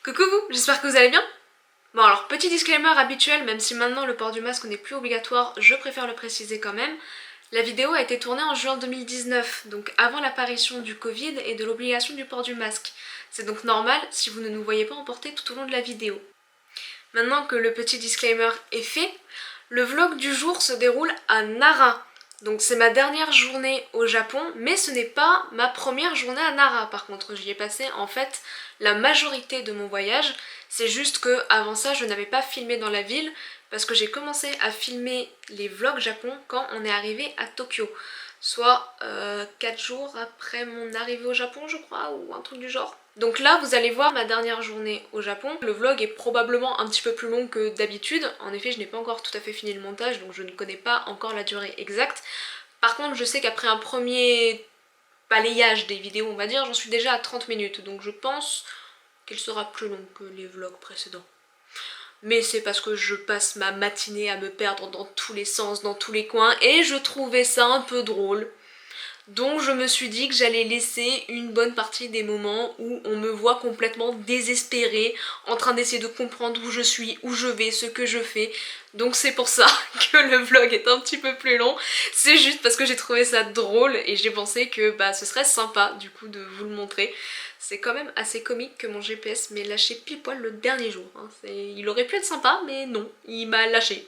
Coucou vous, j'espère que vous allez bien. Bon alors, petit disclaimer habituel, même si maintenant le port du masque n'est plus obligatoire, je préfère le préciser quand même. La vidéo a été tournée en juin 2019, donc avant l'apparition du Covid et de l'obligation du port du masque. C'est donc normal si vous ne nous voyez pas emporter tout au long de la vidéo. Maintenant que le petit disclaimer est fait, le vlog du jour se déroule à Nara. Donc c'est ma dernière journée au Japon, mais ce n'est pas ma première journée à Nara. Par contre, j'y ai passé en fait la majorité de mon voyage. C'est juste que avant ça, je n'avais pas filmé dans la ville parce que j'ai commencé à filmer les vlogs Japon quand on est arrivé à Tokyo. Soit 4 jours après mon arrivée au Japon, je crois, ou un truc du genre. Donc là, vous allez voir ma dernière journée au Japon. Le vlog est probablement un petit peu plus long que d'habitude. En effet, je n'ai pas encore tout à fait fini le montage, donc je ne connais pas encore la durée exacte. Par contre, je sais qu'après un premier balayage des vidéos, on va dire, j'en suis déjà à 30 minutes. Donc je pense qu'elle sera plus longue que les vlogs précédents. Mais c'est parce que je passe ma matinée à me perdre dans tous les sens, dans tous les coins, et je trouvais ça un peu drôle. Donc je me suis dit que j'allais laisser une bonne partie des moments où on me voit complètement désespérée, en train d'essayer de comprendre où je suis, où je vais, ce que je fais. Donc c'est pour ça que le vlog est un petit peu plus long. C'est juste parce que j'ai trouvé ça drôle et j'ai pensé que ce serait sympa du coup de vous le montrer. C'est quand même assez comique que mon GPS m'ait lâché pile poil le dernier jour. Il aurait pu être sympa mais non, il m'a lâché.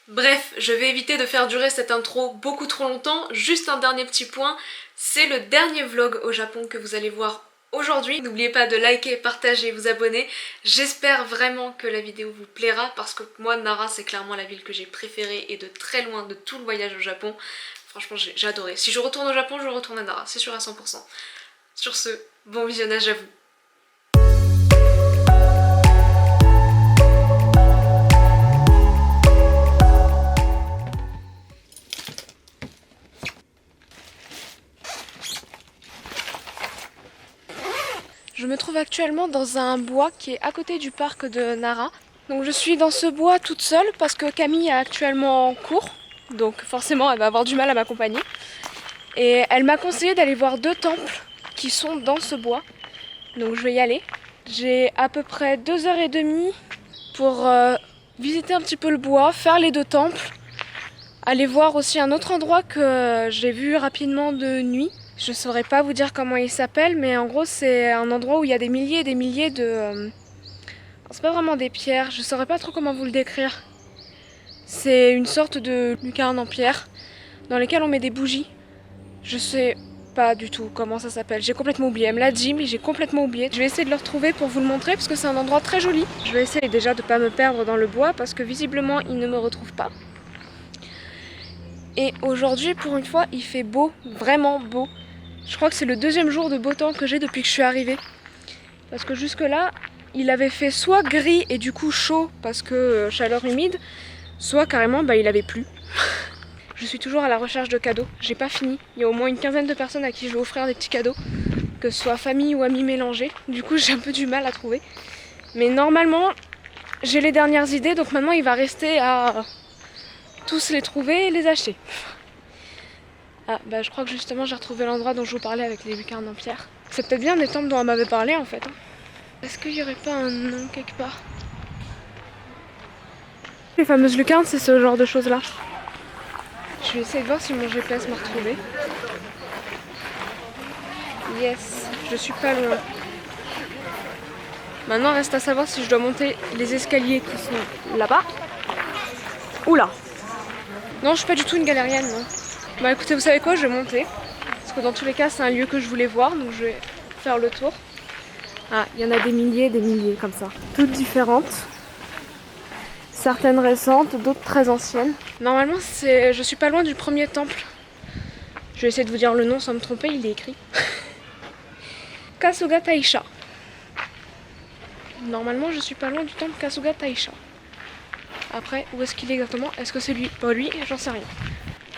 Bref, je vais éviter de faire durer cette intro beaucoup trop longtemps. Juste un dernier petit point, c'est le dernier vlog au Japon que vous allez voir aujourd'hui. N'oubliez pas de liker, partager, vous abonner. J'espère vraiment que la vidéo vous plaira parce que moi, Nara, c'est clairement la ville que j'ai préférée et de très loin de tout le voyage au Japon. Franchement, j'ai adoré. Si je retourne au Japon, je retourne à Nara, c'est sûr à 100%. Sur ce, bon visionnage à vous. Je me trouve actuellement dans un bois qui est à côté du parc de Nara. Donc je suis dans ce bois toute seule parce que Camille est actuellement cours. Donc forcément elle va avoir du mal à m'accompagner. Et elle m'a conseillé d'aller voir 2 temples qui sont dans ce bois. Donc je vais y aller. J'ai à peu près 2h30 pour visiter un petit peu le bois, faire les 2 temples. Aller voir aussi un autre endroit que j'ai vu rapidement de nuit. Je saurais pas vous dire comment il s'appelle, mais en gros c'est un endroit où il y a des milliers et des milliers de... C'est pas vraiment des pierres, je saurais pas trop comment vous le décrire. C'est une sorte de lucarne en pierre dans lesquelles on met des bougies. Je sais pas du tout comment ça s'appelle, j'ai complètement oublié. Elle me l'a dit mais j'ai complètement oublié. Je vais essayer de le retrouver pour vous le montrer parce que c'est un endroit très joli. Je vais essayer déjà de pas me perdre dans le bois parce que visiblement il ne me retrouve pas. Et aujourd'hui pour une fois il fait beau, vraiment beau. Je crois que c'est le 2e jour de beau temps que j'ai depuis que je suis arrivée. Parce que jusque là, il avait fait soit gris et du coup chaud parce que chaleur humide, soit carrément il avait plu. Je suis toujours à la recherche de cadeaux, j'ai pas fini. Il y a au moins une quinzaine de personnes à qui je vais offrir des petits cadeaux, que ce soit famille ou amis mélangés. Du coup j'ai un peu du mal à trouver. Mais normalement, j'ai les dernières idées, donc maintenant il va rester à tous les trouver et les acheter. Ah je crois que justement j'ai retrouvé l'endroit dont je vous parlais avec les lucarnes en pierre. C'est peut-être bien des temples dont elle m'avait parlé en fait. Est-ce qu'il n'y aurait pas un nom quelque part? Les fameuses lucarnes, c'est ce genre de choses là. Je vais essayer de voir si mon GPS m'a retrouvé. Yes, je suis pas loin. Maintenant reste à savoir si je dois monter les escaliers qui sont là-bas. Oula. Non, je suis pas du tout une galérienne, non. Bah écoutez, vous savez quoi, je vais monter. Parce que dans tous les cas, c'est un lieu que je voulais voir, donc je vais faire le tour. Ah, il y en a des milliers comme ça. Toutes différentes. Certaines récentes, d'autres très anciennes. Normalement, je suis pas loin du premier temple. Je vais essayer de vous dire le nom sans me tromper, il est écrit. Kasuga Taisha. Normalement, je suis pas loin du temple Kasuga Taisha. Après, où est-ce qu'il est exactement? Est-ce que c'est lui? Pas lui, j'en sais rien.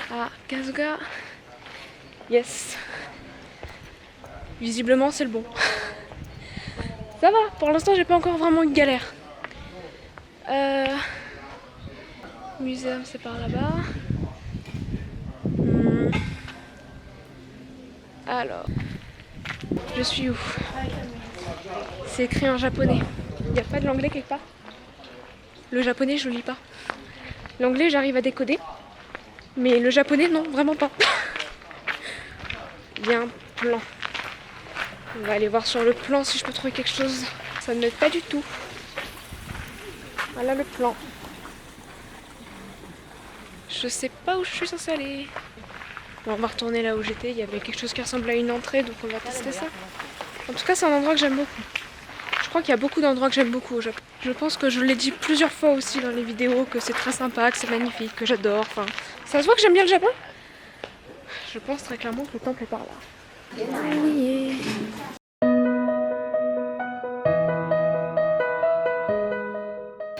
Ah, Kasuga... Yes. Visiblement, c'est le bon. Ça va, pour l'instant, j'ai pas encore vraiment une galère. Muséum, c'est par là-bas. Alors, je suis où? c'est écrit en japonais. Il n'y a pas de l'anglais quelque part. Le japonais, je le lis pas. L'anglais, j'arrive à décoder. Mais le japonais, non, vraiment pas. Il y a un plan. On va aller voir sur le plan si je peux trouver quelque chose. Ça ne m'aide pas du tout. Voilà le plan. Je sais pas où je suis censée aller. Bon, on va retourner là où j'étais. Il y avait quelque chose qui ressemble à une entrée, donc on va tester ça. En tout cas, c'est un endroit que j'aime beaucoup. Je crois qu'il y a beaucoup d'endroits que j'aime beaucoup au Japon. Je pense que je l'ai dit plusieurs fois aussi dans les vidéos, que c'est très sympa, que c'est magnifique, que j'adore. Enfin, ça se voit que j'aime bien le Japon. Je pense très clairement que le temple est par là. Oui.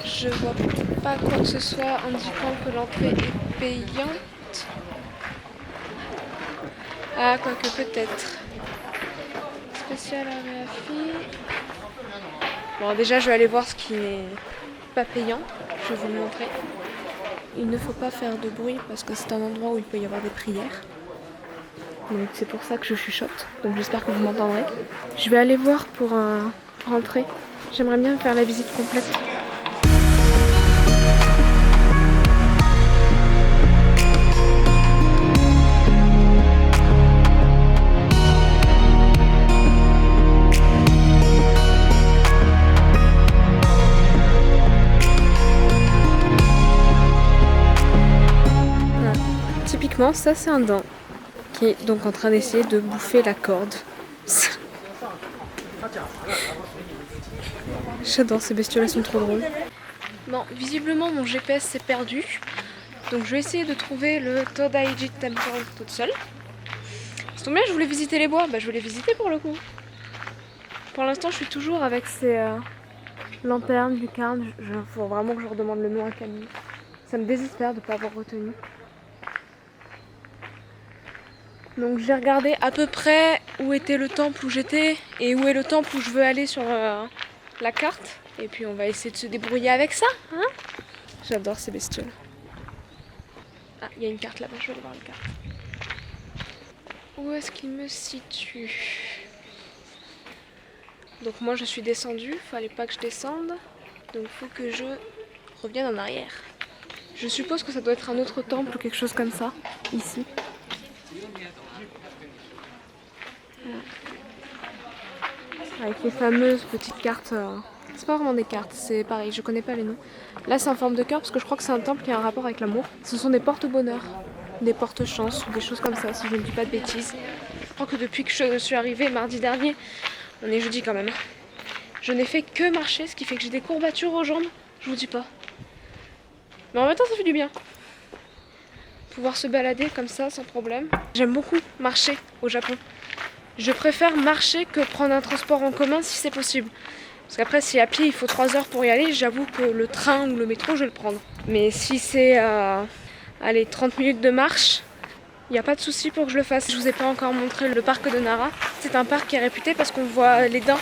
Je vois pas quoi que ce soit indiquant que l'entrée est payante. Ah, quoique peut-être. Spécial area fee. Bon, déjà, je vais aller voir ce qui n'est pas payant. Je vais vous le montrer. Il ne faut pas faire de bruit parce que c'est un endroit où il peut y avoir des prières. Donc c'est pour ça que je chuchote. Donc j'espère que vous m'entendrez. Je vais aller voir pour entrer. J'aimerais bien faire la visite complète. Typiquement, ça c'est un dent qui est donc en train d'essayer de bouffer la corde. J'adore ces bestioles, elles sont trop drôles. Bon, visiblement mon GPS s'est perdu. Donc je vais essayer de trouver le Todaiji Temple toute seule. Ça tombe bien, je voulais visiter les bois. Bah je voulais visiter pour le coup. Pour l'instant je suis toujours avec ces lanternes, lucarnes. Faut vraiment que je redemande le nom à Camille. Ça me désespère de ne pas avoir retenu. Donc j'ai regardé à peu près où était le temple où j'étais et où est le temple où je veux aller sur la carte. Et puis on va essayer de se débrouiller avec ça, hein. J'adore ces bestioles. Ah, il y a une carte là-bas, je vais aller voir la carte. Où est-ce qu'il me situe? Donc moi je suis descendue, fallait pas que je descende. Donc faut que je revienne en arrière. Je suppose que ça doit être un autre temple ou quelque chose comme ça, ici. Avec les fameuses petites cartes. C'est pas vraiment des cartes, c'est pareil, je connais pas les noms. Là c'est en forme de cœur parce que je crois que c'est un temple qui a un rapport avec l'amour. Ce sont des porte-bonheur, des porte-chance ou des choses comme ça, si je ne dis pas de bêtises. Je crois que depuis que je suis arrivée mardi dernier, on est jeudi quand même, je n'ai fait que marcher, ce qui fait que j'ai des courbatures aux jambes, je vous dis pas. Mais en même temps ça fait du bien. Pouvoir se balader comme ça sans problème. J'aime beaucoup marcher au Japon. Je préfère marcher que prendre un transport en commun si c'est possible. Parce qu'après si à pied il faut 3 heures pour y aller, j'avoue que le train ou le métro je vais le prendre. Mais si c'est 30 minutes de marche, il n'y a pas de souci pour que je le fasse. Je vous ai pas encore montré le parc de Nara. C'est un parc qui est réputé parce qu'on voit les daims.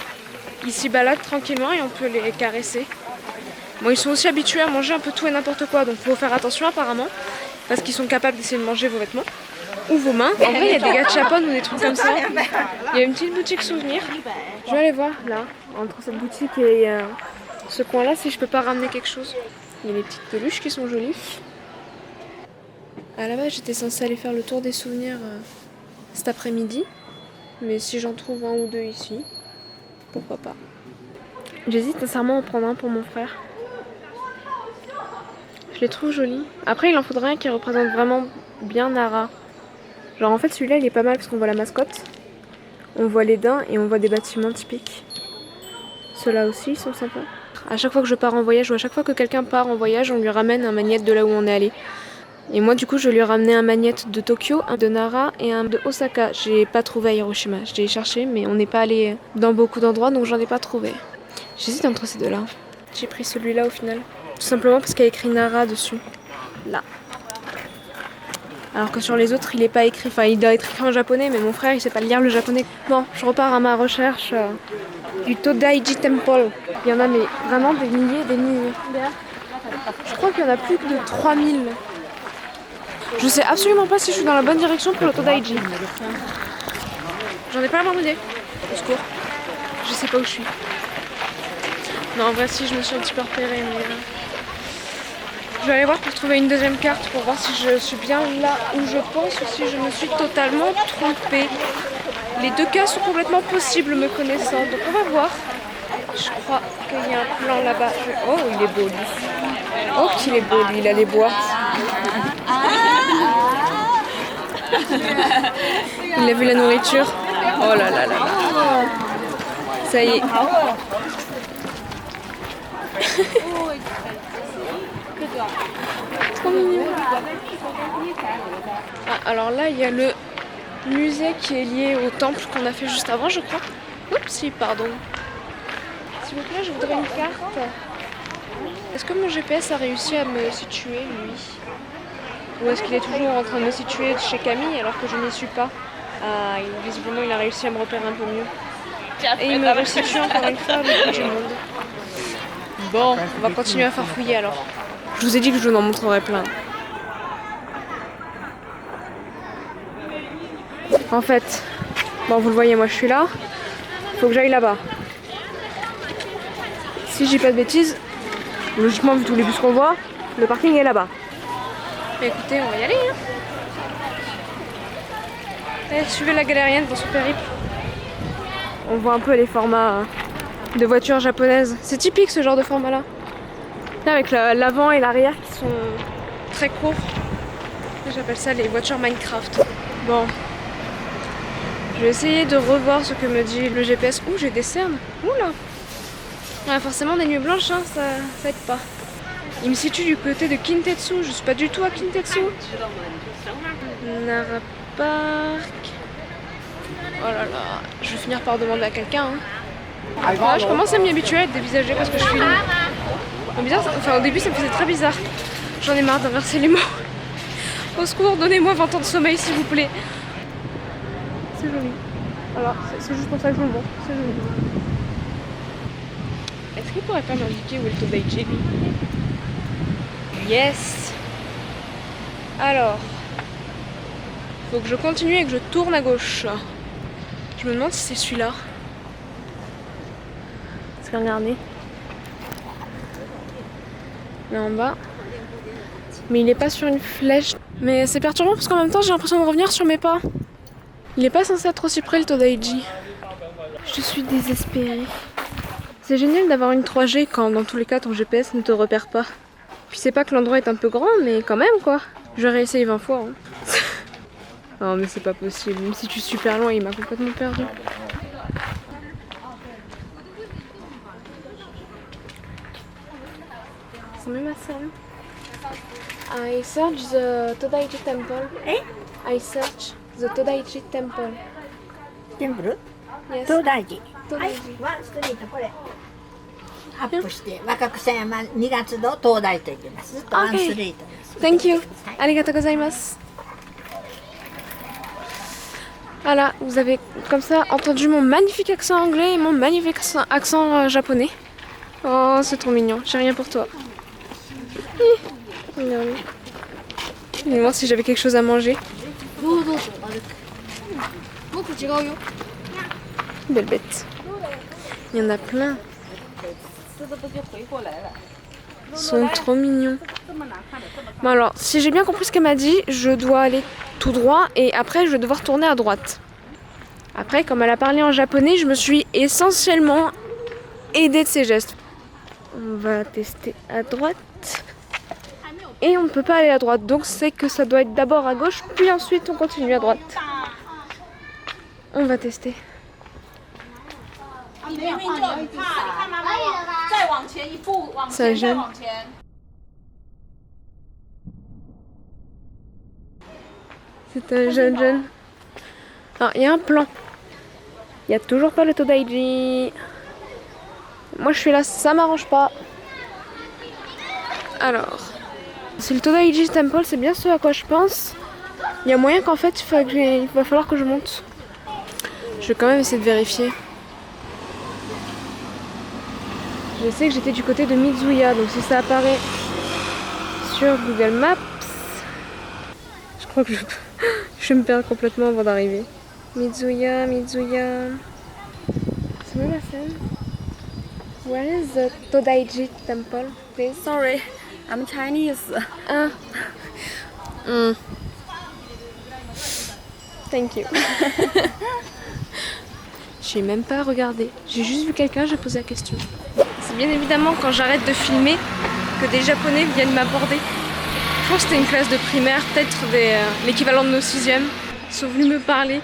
Ils s'y baladent tranquillement et on peut les caresser. Bon, ils sont aussi habitués à manger un peu tout et n'importe quoi, donc il faut faire attention apparemment. Parce qu'ils sont capables d'essayer de manger vos vêtements ou vos mains. En vrai, il y a des gachapon ou des trucs comme ça. Il y a une petite boutique souvenir. Je vais aller voir là, entre cette boutique et ce coin-là, si je peux pas ramener quelque chose. Il y a les petites peluches qui sont jolies. À la base, j'étais censée aller faire le tour des souvenirs cet après-midi. Mais si j'en trouve un ou deux ici, pourquoi pas. J'hésite sincèrement à en prendre un pour mon frère. Je les trouve jolis. Après, il en faudrait un qui représente vraiment bien Nara. Genre en fait celui-là il est pas mal parce qu'on voit la mascotte, on voit les daims et on voit des bâtiments typiques. Ceux-là aussi ils sont sympas. À chaque fois que je pars en voyage ou à chaque fois que quelqu'un part en voyage, on lui ramène un magnète de là où on est allé. Et moi du coup je lui ai ramené un magnète de Tokyo, un de Nara et un de Osaka. J'ai pas trouvé à Hiroshima, je l'ai cherché mais on n'est pas allé dans beaucoup d'endroits donc j'en ai pas trouvé. J'hésite entre ces deux-là. J'ai pris celui-là au final. Tout simplement parce qu'il y a écrit Nara dessus. Là. Alors que sur les autres, il est pas écrit, enfin il doit être écrit en japonais, mais mon frère il sait pas lire le japonais. Bon, je repars à ma recherche du Todaiji Temple. Il y en a mais vraiment des milliers, des milliers. Je crois qu'il y en a plus que de 3000. Je sais absolument pas si je suis dans la bonne direction pour le Todaiji. J'en ai pas la moindre idée. Au secours. Je sais pas où je suis. Non, en vrai, si, je me suis un petit peu repérée, mais... Je vais aller voir pour trouver une deuxième carte pour voir si je suis bien là où je pense ou si je me suis totalement trompée. Les deux cas sont complètement possibles me connaissant, donc on va voir. Je crois qu'il y a un plan là-bas. Oh, il est beau lui. Oh, qu'il est beau lui, il a les bois. Il a vu la nourriture. Oh là là là. Ça y est. Trop mignon. Ah, alors là, il y a le musée qui est lié au temple qu'on a fait juste avant, je crois. Oups, pardon. S'il vous plaît, je voudrais une carte. Est-ce que mon GPS a réussi à me situer, lui? Ou est-ce qu'il est toujours en train de me situer chez Camille alors que je n'y suis pas? Ah, visiblement, il a réussi à me repérer un peu mieux. Et il me resitue encore une fois avec du monde. Bon, on va continuer à farfouiller alors. Je vous ai dit que je vous en montrerai plein. En fait, bon, vous le voyez, moi je suis là. Faut que j'aille là-bas. Si je dis pas de bêtises, logiquement, vu tous les bus qu'on voit, le parking est là-bas. Écoutez, on va y aller. Hein. Allez, suivez la galérienne dans son périple. On voit un peu les formats de voitures japonaises. C'est typique ce genre de format-là. Là, avec l'avant et l'arrière qui sont très courts. J'appelle ça les voitures Minecraft. Bon. Je vais essayer de revoir ce que me dit le GPS. Ouh, j'ai des cernes. Oula. Ouais, forcément, des nuits blanches, hein, ça aide pas. Il me situe du côté de Kintetsu. Je suis pas du tout à Kintetsu. Nara Park. Oh là là. Je vais finir par demander à quelqu'un. Hein. Ah, je commence à m'y habituer à être dévisagée parce que je filme. Au début, ça me faisait très bizarre. J'en ai marre d'inverser les mots. Au secours, donnez-moi 20 ans de sommeil, s'il vous plaît. C'est joli. Voilà, c'est juste pour ça que je le montre. C'est joli. Est-ce qu'il pourrait pas m'indiquer où est le Todaiji, lui? Yes. Alors, faut que je continue et que je tourne à gauche. Je me demande si c'est celui-là. Est-ce que regardez? Là en bas. Mais il est pas sur une flèche. Mais c'est perturbant parce qu'en même temps j'ai l'impression de revenir sur mes pas. Il est pas censé être aussi près le Todaiji. Je suis désespérée. C'est génial d'avoir une 3G quand dans tous les cas ton GPS ne te repère pas. Puis c'est pas que l'endroit est un peu grand mais quand même quoi. Je vais réessayer 20 fois. Hein. Non mais c'est pas possible. Même si tu es super loin il m'a complètement perdu. I search the Todaiji temple. Eh? I search the Todaiji temple. テンプル Yes. 東大寺はい Todaiji. ワンストリートこれアップして若草山2月の東大と行きますずっとワンストリートです Thank you. はい Arigatou gozaimasu. Voilà, vous avez comme ça entendu mon magnifique accent anglais et mon magnifique accent japonais. Oh, c'est trop mignon. J'ai rien pour toi. Regarde. Je vais voir si j'avais quelque chose à manger. Belle bête. Il y en a plein. Ils sont trop mignons. Bon alors, si j'ai bien compris ce qu'elle m'a dit, je dois aller tout droit et après je vais devoir tourner à droite. Après, comme elle a parlé en japonais, je me suis essentiellement aidée de ses gestes. On va tester à droite. Et on ne peut pas aller à droite, donc c'est que ça doit être d'abord à gauche, puis ensuite on continue à droite. On va tester. Ça gêne. C'est un jeune. Alors, il y a un plan. Il n'y a toujours pas le Todaiji. Moi je suis là, ça m'arrange pas. Alors, c'est le Todaiji Temple, c'est bien ce à quoi je pense. Il y a moyen qu'en fait il va falloir que je monte. Je vais quand même essayer de vérifier. Je sais que j'étais du côté de Mizuya, donc si ça apparaît sur Google Maps, je crois que je vais me perdre complètement avant d'arriver. Mizuya. C'est même la scène. Where is the Todaiji temple, please? Sorry, I'm Chinese. Ah. Thank you. J'ai même pas regardé. J'ai juste vu quelqu'un, j'ai posé la question. C'est bien évidemment quand j'arrête de filmer que des Japonais viennent m'aborder. Je pense que c'était une classe de primaire, peut-être l'équivalent de nos 6e. Ils sont venus me parler.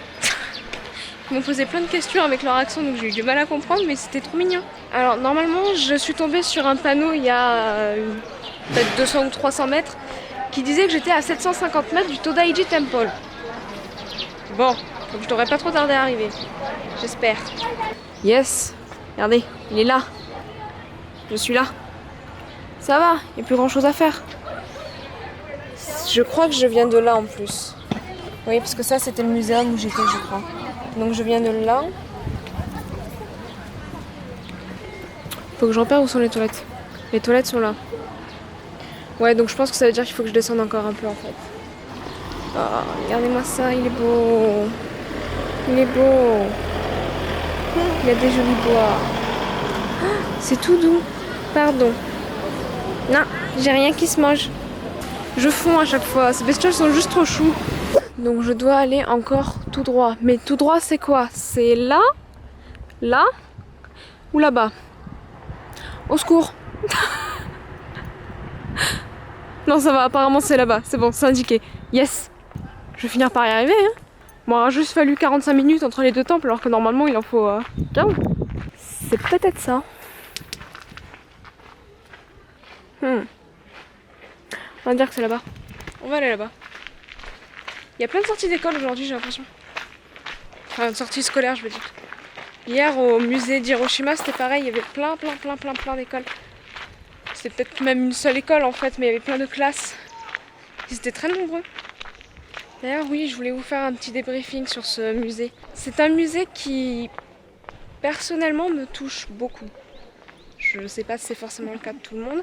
Ils m'ont posé plein de questions avec leur accent, donc j'ai eu du mal à comprendre, mais c'était trop mignon. Alors normalement, je suis tombée sur un panneau il y a peut-être 200 ou 300 mètres qui disait que j'étais à 750 mètres du Todaiji Temple. Bon, donc je devrais pas trop tarder à arriver. J'espère. Yes, regardez, il est là. Je suis là. Ça va, il n'y a plus grand chose à faire. Je crois que je viens de là en plus. Oui, parce que ça c'était le muséum où j'étais, je crois. Donc je viens de là. Faut que je repère où sont les toilettes. Les toilettes sont là. Ouais, donc je pense que ça veut dire qu'il faut que je descende encore un peu en fait. Oh, regardez-moi ça, il est beau. Il est beau. Il y a des jolis bois. C'est tout doux. Pardon. Non, j'ai rien qui se mange. Je fonds à chaque fois. Ces bestioles sont juste trop chou. Donc je dois aller encore tout droit. Mais tout droit c'est quoi? C'est là? Là? Ou là-bas? Au secours. Non ça va, apparemment c'est là-bas. C'est bon, c'est indiqué. Yes. Je vais finir par y arriver. Hein. Bon, il aura juste fallu 45 minutes entre les deux temples alors que normalement il en faut 15. C'est peut-être ça. On va dire que c'est là-bas. On va aller là-bas. Il y a plein de sorties d'école aujourd'hui, j'ai l'impression. Enfin, de sorties scolaires, je veux dire. Hier, au musée d'Hiroshima, c'était pareil. Il y avait plein d'écoles. C'était peut-être même une seule école en fait, mais il y avait plein de classes. Ils étaient très nombreux. D'ailleurs, oui, je voulais vous faire un petit débriefing sur ce musée. C'est un musée qui, personnellement, me touche beaucoup. Je ne sais pas si c'est forcément le cas de tout le monde.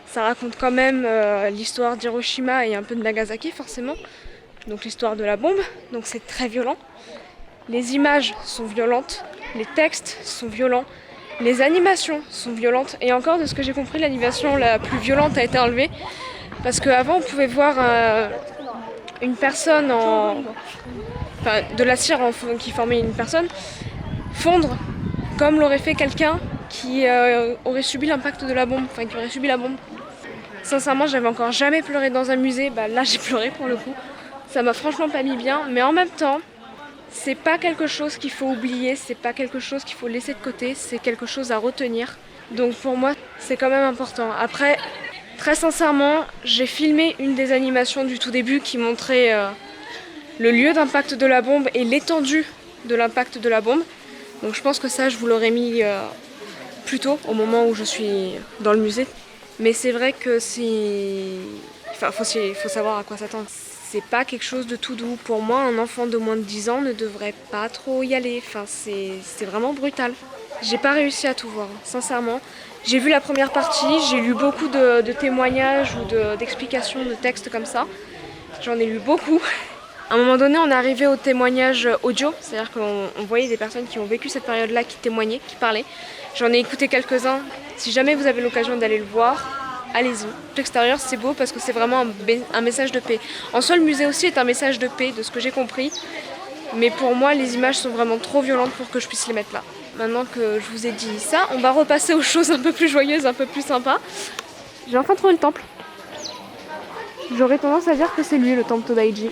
Ça raconte quand même l'histoire d'Hiroshima et un peu de Nagasaki, forcément. Donc l'histoire de la bombe, donc c'est très violent. Les images sont violentes, les textes sont violents, les animations sont violentes. Et encore, de ce que j'ai compris, l'animation la plus violente a été enlevée. Parce qu'avant, on pouvait voir une personne enfin, de la cire qui formait une personne fondre comme l'aurait fait quelqu'un qui aurait subi l'impact de la bombe, enfin qui aurait subi la bombe. Sincèrement, j'avais encore jamais pleuré dans un musée, bah là j'ai pleuré pour le coup. Ça m'a franchement pas mis bien, mais en même temps, c'est pas quelque chose qu'il faut oublier, c'est pas quelque chose qu'il faut laisser de côté, c'est quelque chose à retenir. Donc pour moi, c'est quand même important. Après, très sincèrement, j'ai filmé une des animations du tout début qui montrait le lieu d'impact de la bombe et l'étendue de l'impact de la bombe. Donc je pense que ça, je vous l'aurais mis plus tôt, au moment où je suis dans le musée. Mais c'est vrai que faut savoir à quoi s'attendre. C'est pas quelque chose de tout doux. Pour moi, un enfant de moins de 10 ans ne devrait pas trop y aller. Enfin, c'est vraiment brutal. J'ai pas réussi à tout voir, sincèrement. J'ai vu la première partie, j'ai lu beaucoup de témoignages ou d'explications de textes comme ça. J'en ai lu beaucoup. À un moment donné, on est arrivé au témoignage audio, c'est-à-dire qu'on voyait des personnes qui ont vécu cette période-là, qui témoignaient, qui parlaient. J'en ai écouté quelques-uns. Si jamais vous avez l'occasion d'aller le voir, allez-y. L'extérieur, c'est beau parce que c'est vraiment un message de paix. En soi, le musée aussi est un message de paix, de ce que j'ai compris. Mais pour moi, les images sont vraiment trop violentes pour que je puisse les mettre là. Maintenant que je vous ai dit ça, on va repasser aux choses un peu plus joyeuses, un peu plus sympas. J'ai enfin trouvé le temple. J'aurais tendance à dire que c'est lui, le temple Todaiji.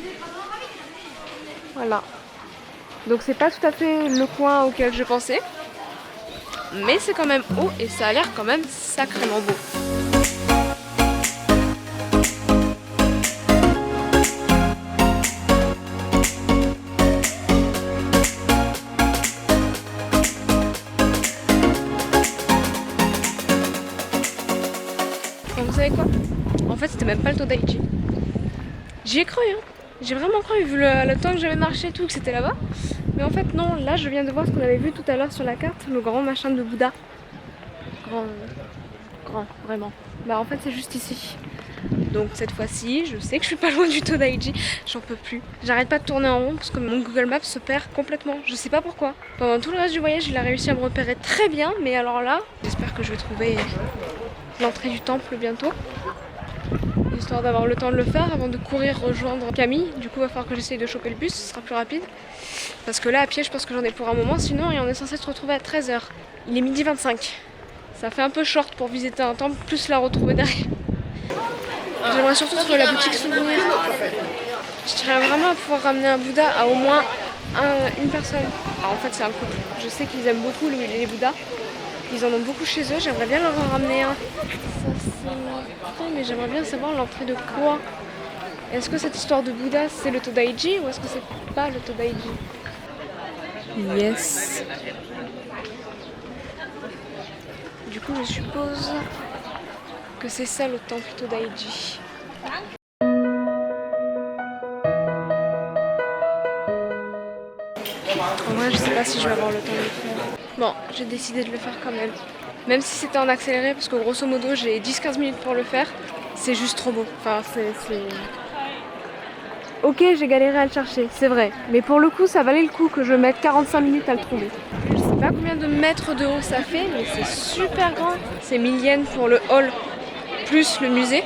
Voilà. Donc c'est pas tout à fait le coin auquel je pensais. Mais c'est quand même haut et ça a l'air quand même sacrément beau. Vous savez quoi? En fait c'était même pas le Todaiji. J'y ai cru hein. J'ai vraiment cru vu le temps que j'avais marché et tout que c'était là-bas. Mais en fait non, là je viens de voir ce qu'on avait vu tout à l'heure sur la carte, le grand machin de Bouddha. Grand, vraiment. Bah en fait c'est juste ici. Donc cette fois-ci, je sais que je suis pas loin du Todaiji, j'en peux plus. J'arrête pas de tourner en rond parce que mon Google Maps se perd complètement. Je sais pas pourquoi. Pendant tout le reste du voyage, il a réussi à me repérer très bien, mais alors là, j'espère que je vais trouver l'entrée du temple bientôt. Histoire d'avoir le temps de le faire avant de courir rejoindre Camille. Du coup, il va falloir que j'essaye de choper le bus, ce sera plus rapide. Parce que là, à pied, je pense que j'en ai pour un moment, sinon, et on est censé se retrouver à 13h. Il est 12h25. Ça fait un peu short pour visiter un temple, plus la retrouver derrière. J'aimerais surtout trouver la boutique souvenir. Je tiens vraiment à pouvoir ramener un Bouddha à au moins une personne. Alors en fait, c'est un couple. Je sais qu'ils aiment beaucoup les Bouddhas. Ils en ont beaucoup chez eux, j'aimerais bien leur en ramener un. Putain, mais j'aimerais bien savoir l'entrée de quoi. Est-ce que cette histoire de Bouddha c'est le Todaiji ou est-ce que c'est pas le Todaiji? Yes. Du coup, je suppose que c'est ça le temple Todaiji. En vrai, je sais pas si je vais avoir le temps de le faire. Bon, j'ai décidé de le faire quand même. Même si c'était en accéléré, parce que grosso modo, j'ai 10-15 minutes pour le faire. C'est juste trop beau. Enfin, c'est... Ok, j'ai galéré à le chercher, c'est vrai. Mais pour le coup, ça valait le coup que je mette 45 minutes à le trouver. Je sais pas combien de mètres de haut ça fait, mais c'est super grand. C'est 1000 yens pour le hall, plus le musée.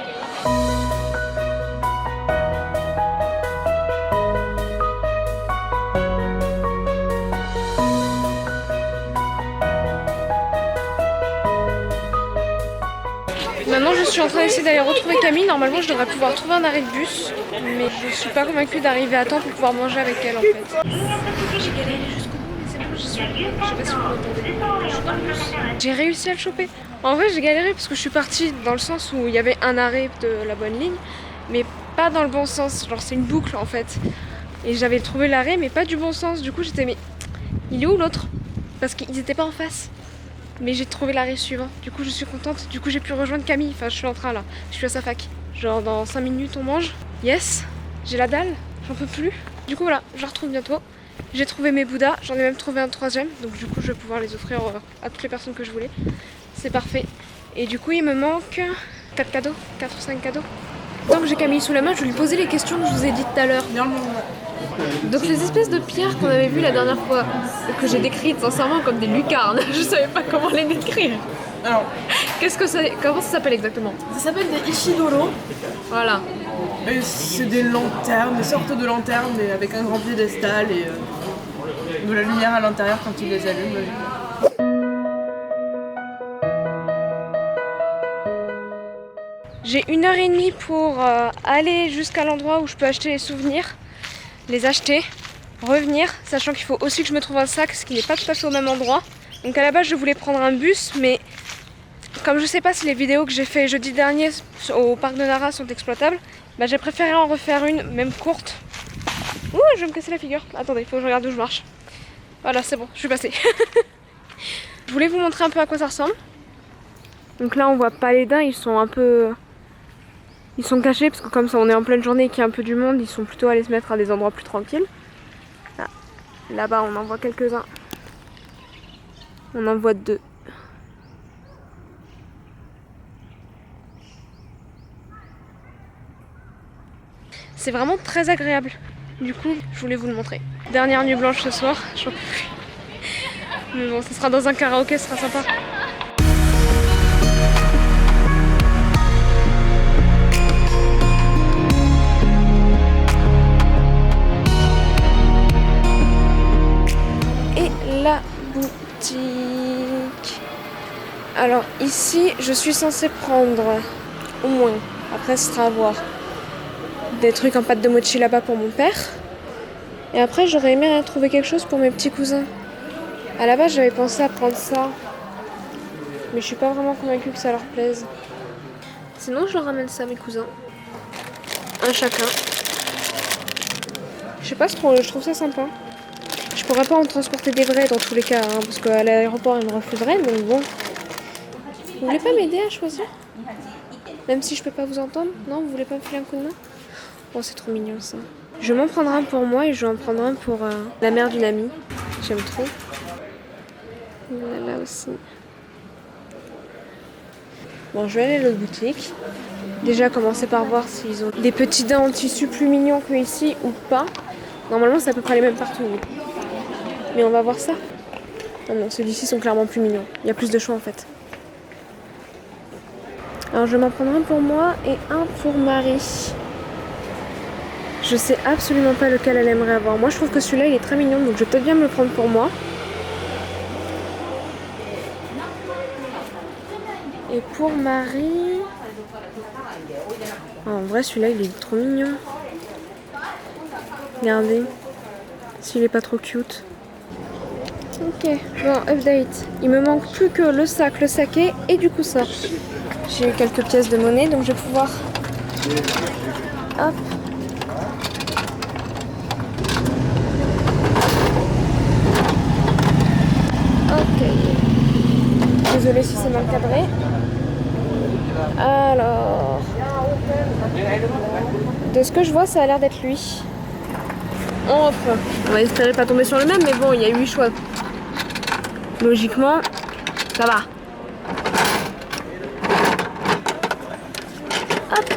Maintenant, je suis en train d'essayer d'aller retrouver Camille. Normalement, je devrais pouvoir trouver un arrêt de bus. Mais je suis pas convaincue d'arriver à temps pour pouvoir manger avec elle en fait. J'ai galéré jusqu'au bout, mais c'est bon, j'y suis. Je sais pas si vous m'entendez. Je suis dans le bus. J'ai réussi à le choper. En vrai, j'ai galéré parce que je suis partie dans le sens où il y avait un arrêt de la bonne ligne, mais pas dans le bon sens. Genre, c'est une boucle en fait. Et j'avais trouvé l'arrêt, mais pas du bon sens. Du coup, j'étais, mais il est où l'autre? Parce qu'ils étaient pas en face. Mais j'ai trouvé l'arrêt suivant, du coup je suis contente, du coup j'ai pu rejoindre Camille, enfin je suis en train là, je suis à sa fac. Genre dans 5 minutes on mange, yes, j'ai la dalle, j'en peux plus. Du coup voilà, je la retrouve bientôt. J'ai trouvé mes Bouddhas, j'en ai même trouvé un troisième, donc du coup je vais pouvoir les offrir à toutes les personnes que je voulais. C'est parfait. Et du coup il me manque 4 cadeaux, 4 ou 5 cadeaux. Tant que j'ai Camille sous la main, je vais lui poser les questions que je vous ai dites tout à l'heure. Donc les espèces de pierres qu'on avait vues la dernière fois, et que j'ai décrites sincèrement comme des lucarnes, je savais pas comment les décrire. Alors, Comment ça s'appelle exactement? ça s'appelle des Ishidoro. Voilà. Et c'est des lanternes, des sortes de lanternes, mais avec un grand piédestal et de la lumière à l'intérieur quand ils les allument. J'ai 1h30 pour aller jusqu'à l'endroit où je peux acheter les souvenirs, les acheter, revenir, sachant qu'il faut aussi que je me trouve un sac, ce qui n'est pas tout à fait au même endroit. Donc à la base je voulais prendre un bus, mais comme je sais pas si les vidéos que j'ai fait jeudi dernier au parc de Nara sont exploitables, bah j'ai préféré en refaire une, même courte. Ouh, je vais me casser la figure. Attendez, il faut que je regarde où je marche. Voilà, c'est bon, je suis passée. Je voulais vous montrer un peu à quoi ça ressemble. Donc là on voit pas les daims, ils sont un peu... Ils sont cachés parce que comme ça on est en pleine journée et qu'il y a un peu du monde, ils sont plutôt allés se mettre à des endroits plus tranquilles. Ah, là-bas on en voit quelques-uns. On en voit 2. C'est vraiment très agréable. Du coup, je voulais vous le montrer. Dernière nuit blanche ce soir, j'en peux plus. Mais bon, ça sera dans un karaoké, ce sera sympa. La boutique. Alors ici je suis censée prendre au moins, après ce sera à voir, des trucs en pâte de mochi là-bas pour mon père. Et après j'aurais aimé trouver quelque chose pour mes petits cousins. À la base j'avais pensé à prendre ça, mais je suis pas vraiment convaincue que ça leur plaise. Sinon je leur ramène ça à mes cousins. Un chacun. Je sais pas, je trouve ça sympa. Je pourrais pas en transporter des vrais dans tous les cas, hein, parce qu'à l'aéroport ils me refuseraient, donc bon. Vous voulez pas m'aider à choisir? Même si je peux pas vous entendre? Non, vous voulez pas me filer un coup de main? Oh, c'est trop mignon ça. Je vais m'en prendre un pour moi et je vais en prendre un pour la mère d'une amie. J'aime trop. Là aussi. Bon, je vais aller à l'autre boutique. déjà commencer par voir s'ils ont des petits dents en tissu plus mignons que ici ou pas. Normalement c'est à peu près les mêmes partout. Mais on va voir ça. Ah non, ceux d'ici sont clairement plus mignons. Il y a plus de choix en fait. Alors je vais m'en prendre un pour moi et un pour Marie. Je sais absolument pas lequel elle aimerait avoir. Moi je trouve que celui-là il est très mignon, donc je vais peut-être bien me le prendre pour moi. Et pour Marie... Oh, en vrai celui-là il est trop mignon. Regardez. S'il est pas trop cute. Ok, bon, update. Il me manque plus que le sac, le saké et du coup ça. J'ai eu quelques pièces de monnaie, donc je vais pouvoir... Hop. Ok. Désolée si c'est mal cadré. Alors... De ce que je vois, ça a l'air d'être lui. On reprend. On va espérer pas tomber sur le même, mais bon, il y a 8 choix. Logiquement, ça va. Hop.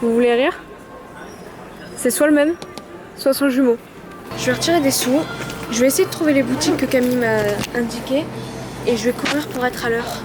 Vous voulez rire? C'est soit le même, soit son jumeau. Je vais retirer des sous. Je vais essayer de trouver les boutiques que Camille m'a indiquées. Et je vais courir pour être à l'heure.